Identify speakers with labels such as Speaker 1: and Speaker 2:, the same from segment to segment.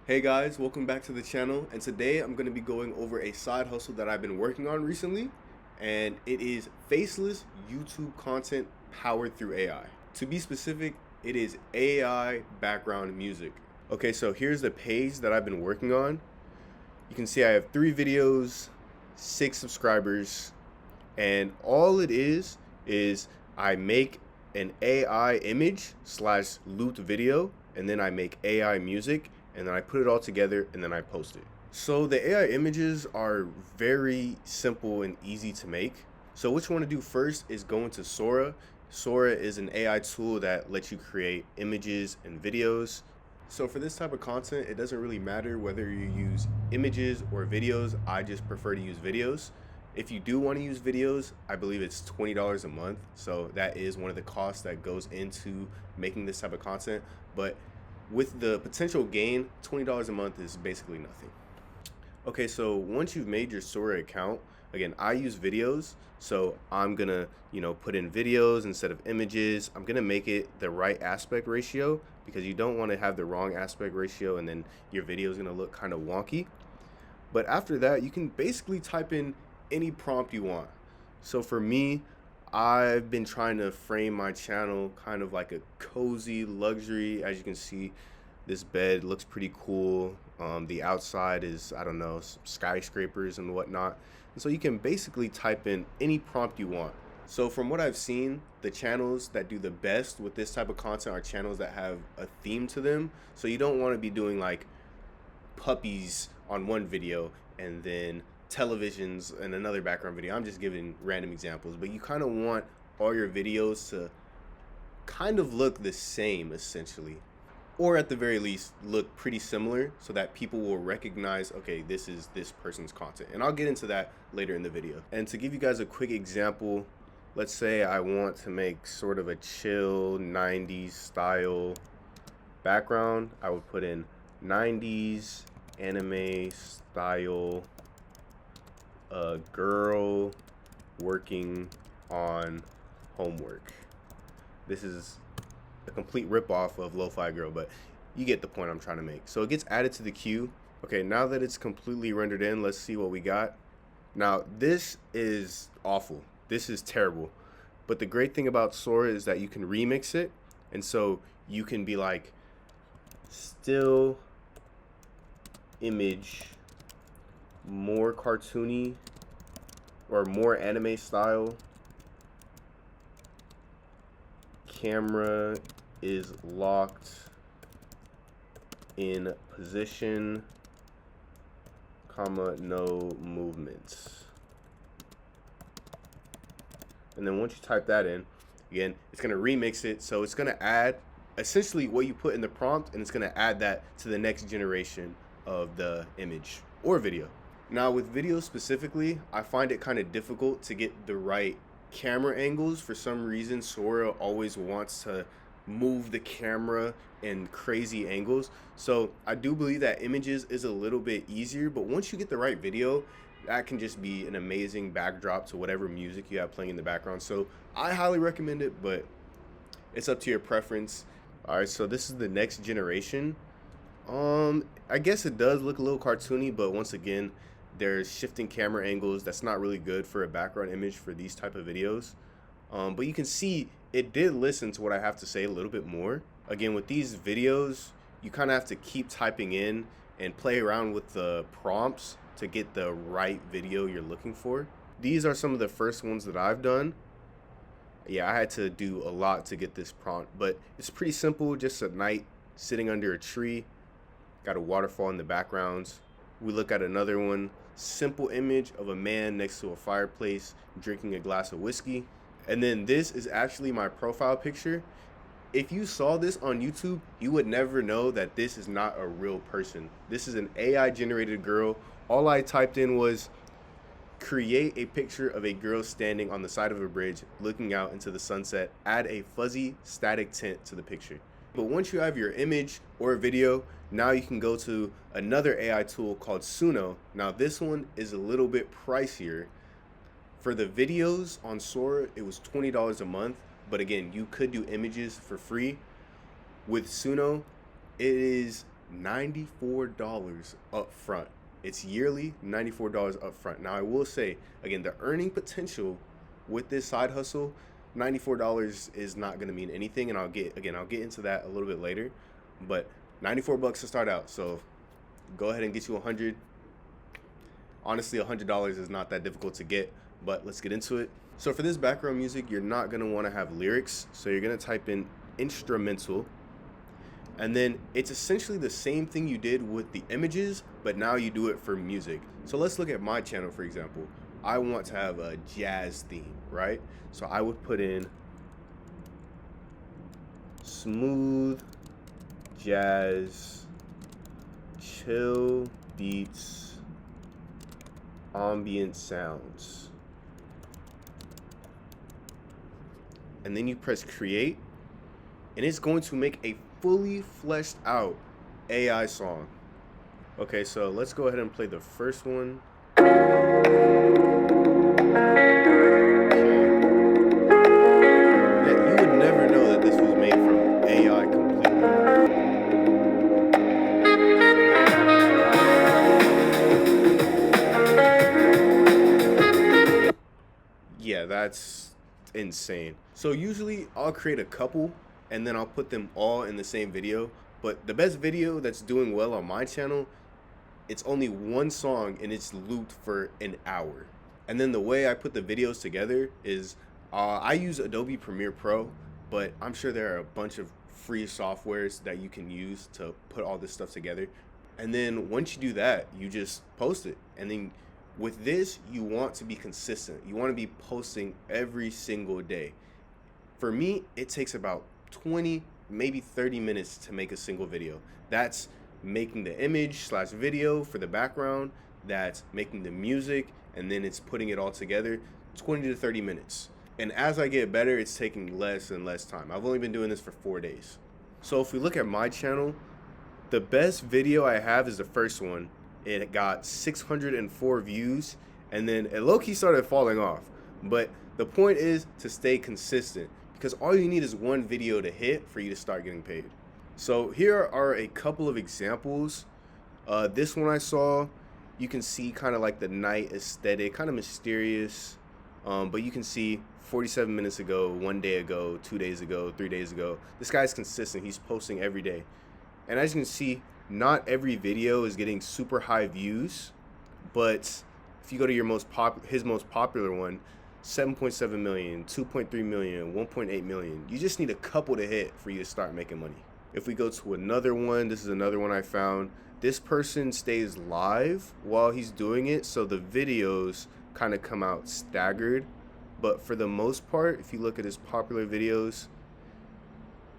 Speaker 1: Hey guys, welcome back to the channel, and today I'm going to be going over a side hustle that I've been working on recently, and it is faceless YouTube content powered through AI. To be specific, it is AI background music. Okay, so here's the page that I've been working on. You can see I have 3 videos, 6 subscribers, and all it is I make an AI image slash looped video, and then I make AI music, and then I put it all together, and then I post it. So the AI images are very simple and easy to make. So what you want to do first is go into Sora. Sora is an AI tool that lets you create images and videos. So for this type of content, it doesn't really matter whether you use images or videos. I just prefer to use videos. If you do want to use videos, I believe it's $20 a month. So that is one of the costs that goes into making this type of content. But with the potential gain, $20 a month is basically nothing. Okay, so once you've made your Sora account, again, I use videos, so I'm gonna, put in videos instead of images. I'm gonna make it the right aspect ratio because you don't want to have the wrong aspect ratio and then your video is gonna look kind of wonky. But after that, you can basically type in any prompt you want. So for me, I've been trying to frame my channel kind of like a cozy luxury. As you can see, this bed looks pretty cool. The outside is, I don't know, skyscrapers and whatnot. And so you can basically type in any prompt you want. So from what I've seen, the channels that do the best with this type of content are channels that have a theme to them. So you don't want to be doing like puppies on one video and then televisions and another background video. I'm just giving random examples, but you kind of want all your videos to kind of look the same essentially, or at the very least look pretty similar so that people will recognize, okay, this is this person's content. And I'll get into that later in the video. And to give you guys a quick example, let's say I want to make sort of a chill 90s style background. I would put in 90s anime style girl working on homework. This is a complete ripoff of Lo-Fi Girl, but you get the point I'm trying to make. So it gets added to the queue. Okay, now that it's completely rendered in, let's see what we got. Now, this is awful. This is terrible. But the great thing about Sora is that you can remix it. And so you can be like, still image more cartoony or more anime style, camera is locked in position, comma, no movements. And then once you type that in, again, it's going to remix it. So it's going to add essentially what you put in the prompt, and it's going to add that to the next generation of the image or video. Now with video specifically, I find it kind of difficult to get the right camera angles. For some reason, Sora always wants to move the camera in crazy angles. So I do believe that images is a little bit easier, but once you get the right video, that can just be an amazing backdrop to whatever music you have playing in the background. So I highly recommend it, but it's up to your preference. All right, so this is the next generation. I guess it does look a little cartoony, but once again, there's shifting camera angles. That's not really good for a background image for these type of videos. But you can see it did listen to what I have to say a little bit more. Again, with these videos, you kind of have to keep typing in and play around with the prompts to get the right video you're looking for. These are some of the first ones that I've done. Yeah, I had to do a lot to get this prompt, but it's pretty simple. Just a night sitting under a tree, got a waterfall in the background. We look at another one, simple image of a man next to a fireplace drinking a glass of whiskey. And then this is actually my profile picture. If you saw this on YouTube, you would never know that this is not a real person. This is an AI generated girl. All I typed in was create a picture of a girl standing on the side of a bridge looking out into the sunset, add a fuzzy static tint to the picture. But once you have your image or video, now you can go to another AI tool called Suno. Now this one is a little bit pricier. For the videos on Sora, it was $20 a month, but again, you could do images for free. With Suno, it is $94 up front. It's yearly, $94 up front. Now I will say, again, the earning potential with this side hustle, $94 is not going to mean anything, and I'll get into that a little bit later. But 94 bucks to start out. So go ahead and get you 100. Honestly, $100 is not that difficult to get, but let's get into it. So for this background music, you're not going to want to have lyrics. So you're going to type in instrumental. And then it's essentially the same thing you did with the images, but now you do it for music. So let's look at my channel, for example. I want to have a jazz theme, right? So I would put in smooth jazz, chill beats, ambient sounds. And then you press create, and it's going to make a fully fleshed out AI song. Okay, so let's go ahead and play the first one. Okay. You would never know that this was made from AI completely. Yeah, that's insane. So usually I'll create a couple and then I'll put them all in the same video. But the best video that's doing well on my channel, it's only one song and it's looped for an hour. And then the way I put the videos together is I use Adobe Premiere Pro, but I'm sure there are a bunch of free softwares that you can use to put all this stuff together. And then once you do that, you just post it. And then with this, you want to be consistent. You want to be posting every single day. For me, it takes about 20, maybe 30 minutes to make a single video. That's making the image / video for the background, that's making the music, and then it's putting it all together. 20 to 30 minutes. And as I get better, it's taking less and less time. I've only been doing this for 4 days. So if we look at my channel, the best video I have is the first one. It got 604 views, and then it low-key started falling off. But the point is to stay consistent, because all you need is one video to hit for you to start getting paid. So here are a couple of examples. This one I saw, you can see kind of like the night aesthetic, kind of mysterious, but you can see 47 minutes ago, 1 day ago, 2 days ago, 3 days ago. This guy's consistent. He's posting every day. And as you can see, not every video is getting super high views, but if you go to your his most popular one, 7.7 million, 2.3 million, 1.8 million. You just need a couple to hit for you to start making money. If we go to another one, this is another one I found. This person stays live while he's doing it, so the videos kind of come out staggered. But for the most part, if you look at his popular videos,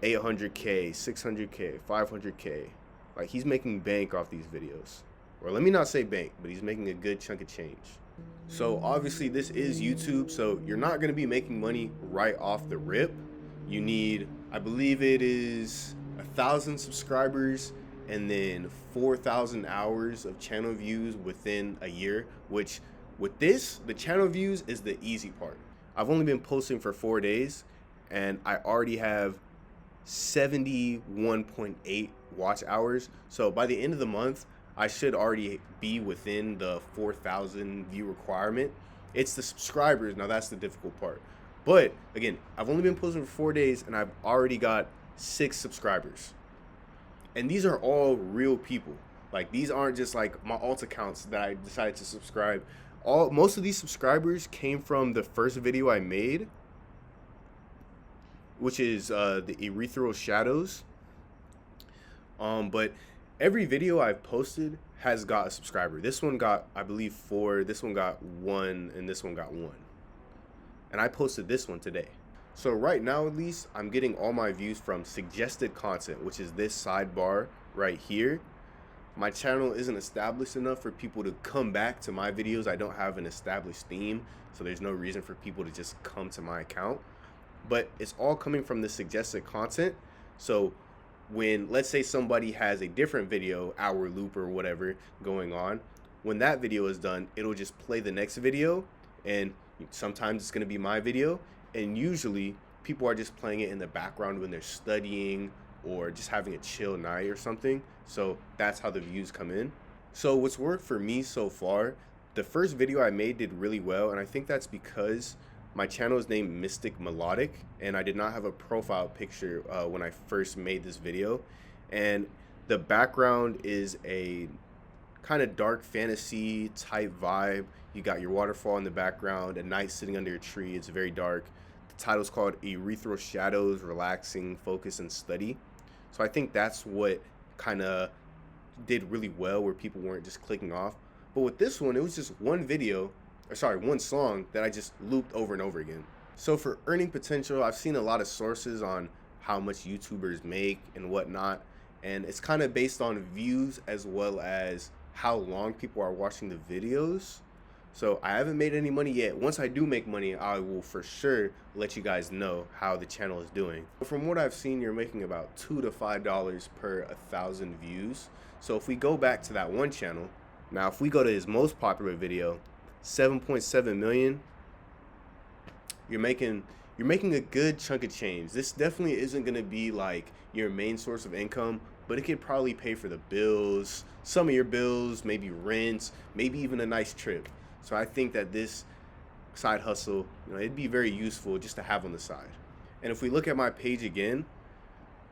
Speaker 1: 800K, 600K, 500K. Like, he's making bank off these videos. Or let me not say bank, but he's making a good chunk of change. So obviously this is YouTube, so you're not going to be making money right off the rip. You need, I believe it is 1,000 subscribers and then 4,000 hours of channel views within a year, which with this, the channel views is the easy part. I've only been posting for 4 days and I already have 71.8 watch hours. So by the end of the month, I should already be within the 4,000 view requirement. It's the subscribers. Now that's the difficult part. But again, I've only been posting for 4 days and I've already got 6 subscribers. And these are all real people. Like, these aren't just like my alt accounts that I decided to subscribe. Most of these subscribers came from the first video I made, which is the Ethereal Shadows. But every video I've posted has got a subscriber. This one got, I believe, 4. This one got 1, and this one got 1. And I posted this one today. So right now, at least, I'm getting all my views from suggested content, which is this sidebar right here. My channel isn't established enough for people to come back to my videos. I don't have an established theme, so there's no reason for people to just come to my account. But it's all coming from the suggested content. So when, let's say somebody has a different video, hour loop or whatever going on, when that video is done, it'll just play the next video, and sometimes it's going to be my video, and usually people are just playing it in the background when they're studying or just having a chill night or something. So that's how the views come in. So what's worked for me so far, the first video I made did really well, and I think that's because my channel is named Mystic Melodic, and I did not have a profile picture when I first made this video. And the background is a kind of dark fantasy type vibe. You got your waterfall in the background, a knight sitting under a tree. It's very dark. The title's called Ethereal Shadows, Relaxing, Focus, and Study. So I think that's what kind of did really well, where people weren't just clicking off. But with this one, it was just one song that I just looped over and over again. So for earning potential, I've seen a lot of sources on how much YouTubers make and whatnot, and it's kind of based on views as well as how long people are watching the videos. So I haven't made any money yet. Once I do make money, I will for sure let you guys know how the channel is doing. From what I've seen, you're making about $2 to $5 per 1,000 views. So if we go back to that one channel, now if we go to his most popular video, 7.7 million, you're making a good chunk of change. This definitely isn't gonna be like your main source of income, but it could probably pay for the bills, some of your bills, maybe rent, maybe even a nice trip. So I think that this side hustle, it'd be very useful just to have on the side. And if we look at my page again,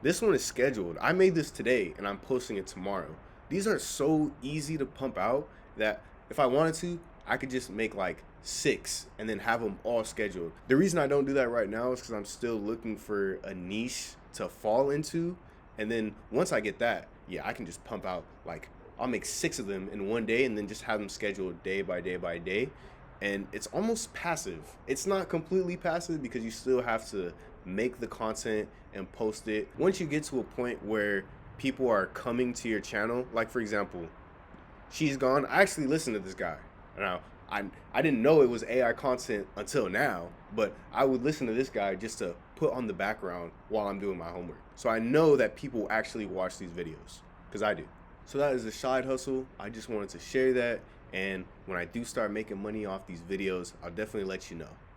Speaker 1: this one is scheduled. I made this today and I'm posting it tomorrow. These are so easy to pump out that if I wanted to, I could just make like 6 and then have them all scheduled. The reason I don't do that right now is because I'm still looking for a niche to fall into. And then once I get that, yeah, I can just pump out, like, I'll make 6 of them in one day and then just have them scheduled day by day by day. And it's almost passive. It's not completely passive because you still have to make the content and post it. Once you get to a point where people are coming to your channel, like for example, She's Gone, I actually listened to this guy. Now, I didn't know it was AI content until now, but I would listen to this guy just to put on the background while I'm doing my homework. So I know that people actually watch these videos, because I do. So that is a side hustle. I just wanted to share that, and when I do start making money off these videos, I'll definitely let you know.